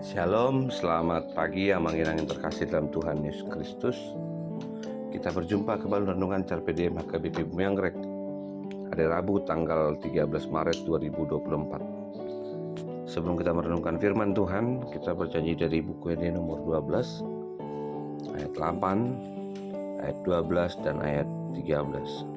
Shalom, selamat pagi yang terkasih dalam Tuhan Yesus Kristus. Kita berjumpa kembali renungan Carpe Diem HKBP Bumi Anggrek hari Rabu tanggal 13 Maret 2024. Sebelum kita merenungkan firman Tuhan, kita berjanji dari buku ini nomor 12 ayat 8, ayat 12 dan ayat 13.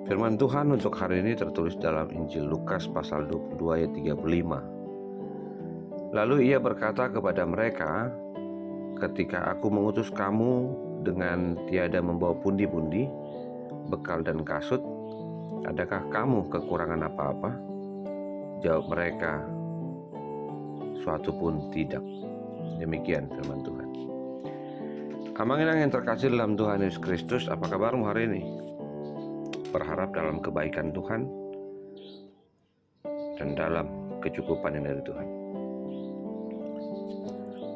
Firman Tuhan untuk hari ini tertulis dalam Injil Lukas pasal 22 ayat 35. Lalu ia berkata kepada mereka, "Ketika aku mengutus kamu dengan tiada membawa pundi-pundi, bekal dan kasut, adakah kamu kekurangan apa-apa?" Jawab mereka, "Suatu pun tidak." Demikian firman Tuhan. Amang-inang yang terkasih dalam Tuhan Yesus Kristus, apa kabarmu hari ini? Berharap dalam kebaikan Tuhan dan dalam kecukupan yang dari Tuhan.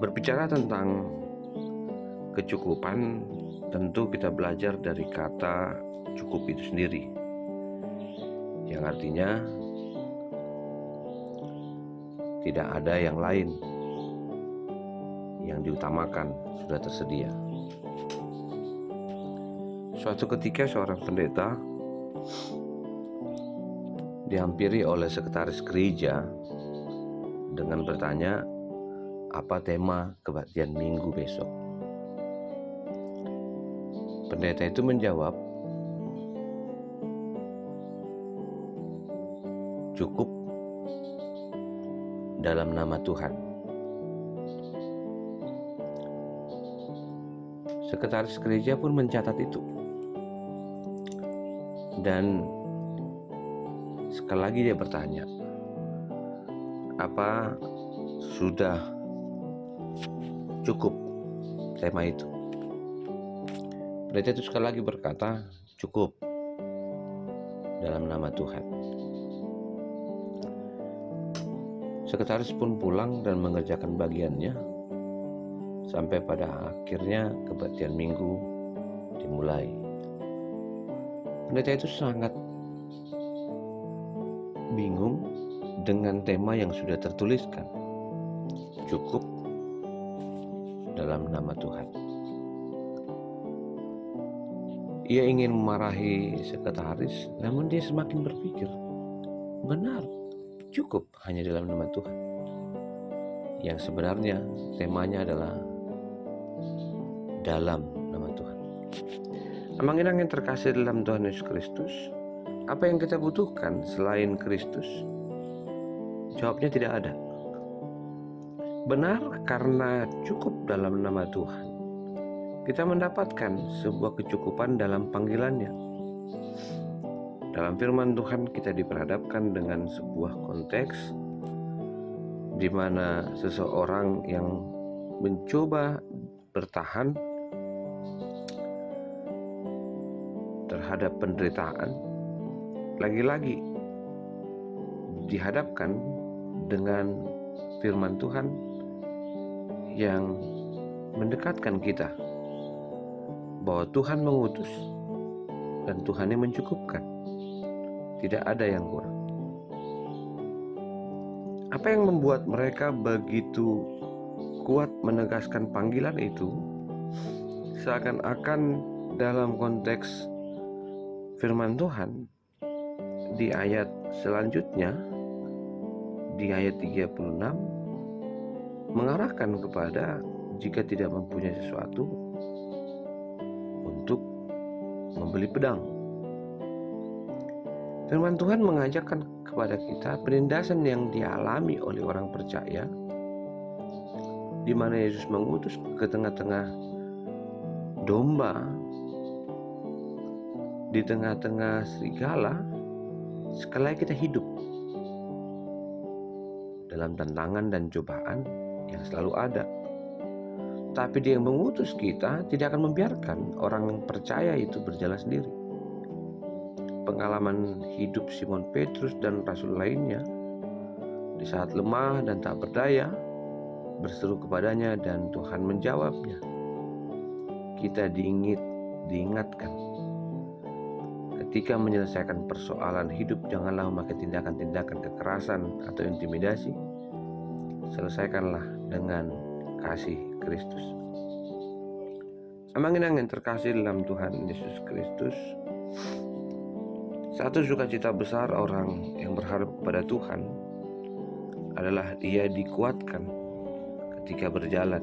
Berbicara tentang kecukupan, tentu kita belajar dari kata cukup itu sendiri, yang artinya tidak ada yang lain yang diutamakan, sudah tersedia. Suatu ketika seorang pendeta dihampiri oleh sekretaris gereja dengan bertanya, apa tema kebaktian minggu besok? Pendeta itu menjawab, cukup dalam nama Tuhan. Sekretaris gereja pun mencatat itu. Dan sekali lagi dia bertanya, apa sudah cukup tema itu? Pendeta itu sekali lagi berkata, cukup dalam nama Tuhan. Sekretaris pun pulang dan mengerjakan bagiannya, sampai pada akhirnya kebaktian minggu dimulai. Pendeta itu sangat bingung dengan tema yang sudah tertuliskan, cukup dalam nama Tuhan. Ia ingin memarahi sekretaris, namun dia semakin berpikir, benar, cukup hanya dalam nama Tuhan. Yang sebenarnya temanya adalah dalam nama Tuhan. Amang-inang yang terkasih dalam Tuhan Yesus Kristus, apa yang kita butuhkan selain Kristus? Jawabnya tidak ada. Benar, karena cukup dalam nama Tuhan, kita mendapatkan sebuah kecukupan dalam panggilannya. Dalam firman Tuhan kita diperhadapkan dengan sebuah konteks di mana seseorang yang mencoba bertahan terhadap penderitaan lagi-lagi dihadapkan dengan firman Tuhan yang mendekatkan kita bahwa Tuhan mengutus dan Tuhan yang mencukupkan. Tidak ada yang kurang. Apa yang membuat mereka begitu kuat menegaskan panggilan itu? Seakan-akan dalam konteks firman Tuhan di ayat selanjutnya, di ayat 36, mengarahkan kepada jika tidak mempunyai sesuatu untuk membeli pedang. Firman Tuhan mengajarkan kepada kita penindasan yang dialami oleh orang percaya, di mana Yesus mengutus ke tengah-tengah domba, di tengah-tengah serigala, sekali lagi kita hidup dalam tantangan dan cobaan yang selalu ada. Tapi Dia yang mengutus kita tidak akan membiarkan orang yang percaya itu berjalan sendiri. Pengalaman hidup Simon Petrus dan rasul lainnya, di saat lemah dan tak berdaya, berseru kepadanya dan Tuhan menjawabnya. Kita diingatkan ketika menyelesaikan persoalan hidup, janganlah memakai tindakan-tindakan kekerasan atau intimidasi. Selesaikanlah dengan kasih Kristus. Amang-inang yang terkasih dalam Tuhan Yesus Kristus, satu sukacita besar orang yang berharap kepada Tuhan adalah dia dikuatkan ketika berjalan,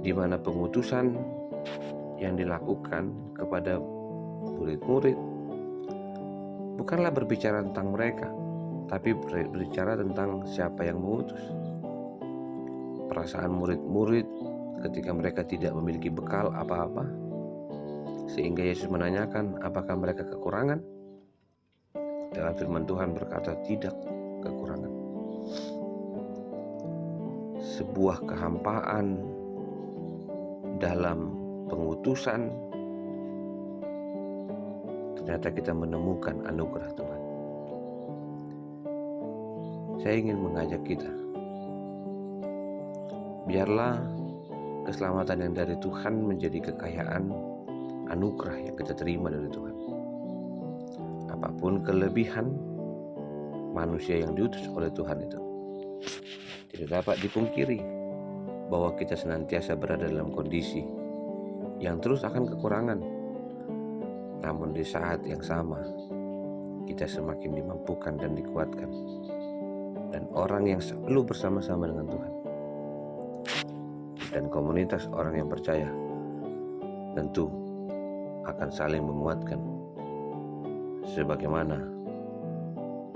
di mana pengutusan yang dilakukan kepada murid-murid bukanlah berbicara tentang mereka, tapi berbicara tentang siapa yang mengutus. Perasaan murid-murid ketika mereka tidak memiliki bekal apa-apa, sehingga Yesus menanyakan apakah mereka kekurangan. Dalam firman Tuhan berkata tidak kekurangan. Sebuah kehampaan dalam pengutusan, ternyata kita menemukan anugerah Tuhan. Saya ingin mengajak kita, biarlah keselamatan yang dari Tuhan menjadi kekayaan anugerah yang kita terima dari Tuhan. Apapun kelebihan manusia yang diutus oleh Tuhan itu, tidak dapat dipungkiri bahwa kita senantiasa berada dalam kondisi yang terus akan kekurangan. Namun di saat yang sama, kita semakin dimampukan dan dikuatkan. Dan orang yang selalu bersama-sama dengan Tuhan, dan komunitas orang yang percaya, tentu akan saling menguatkan. Sebagaimana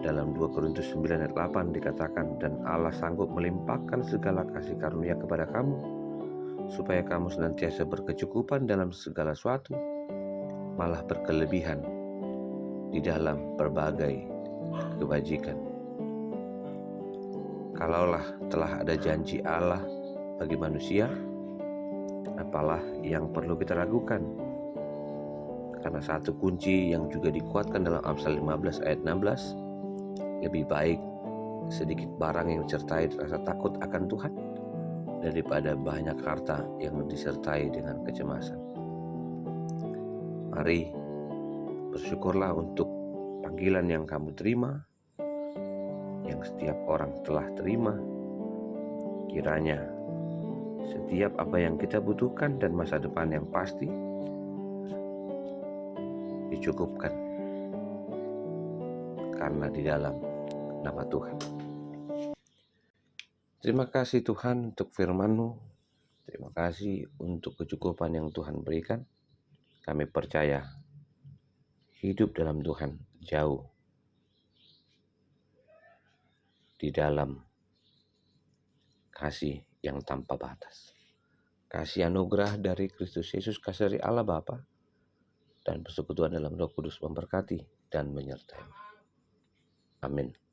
dalam 2 Korintus 9 ayat 8 dikatakan, dan Allah sanggup melimpahkan segala kasih karunia kepada kamu, supaya kamu senantiasa berkecukupan dalam segala sesuatu, malah berkelebihan di dalam berbagai kebajikan. Kalaulah telah ada janji Allah bagi manusia, apalah yang perlu kita ragukan? Karena satu kunci yang juga dikuatkan dalam Amsal 15 ayat 16, lebih baik sedikit barang yang disertai rasa takut akan Tuhan daripada banyak harta yang disertai dengan kecemasan. Mari bersyukurlah untuk panggilan yang kamu terima, yang setiap orang telah terima. Kiranya setiap apa yang kita butuhkan dan masa depan yang pasti dicukupkan, karena di dalam nama Tuhan. Terima kasih Tuhan untuk firman-Mu. Terima kasih untuk kecukupan yang Tuhan berikan. Kami percaya hidup dalam Tuhan jauh di dalam kasih yang tanpa batas. Kasih anugerah dari Kristus Yesus, kasih dari Allah Bapa, dan persekutuan dalam Roh Kudus memberkati dan menyertai. Amin.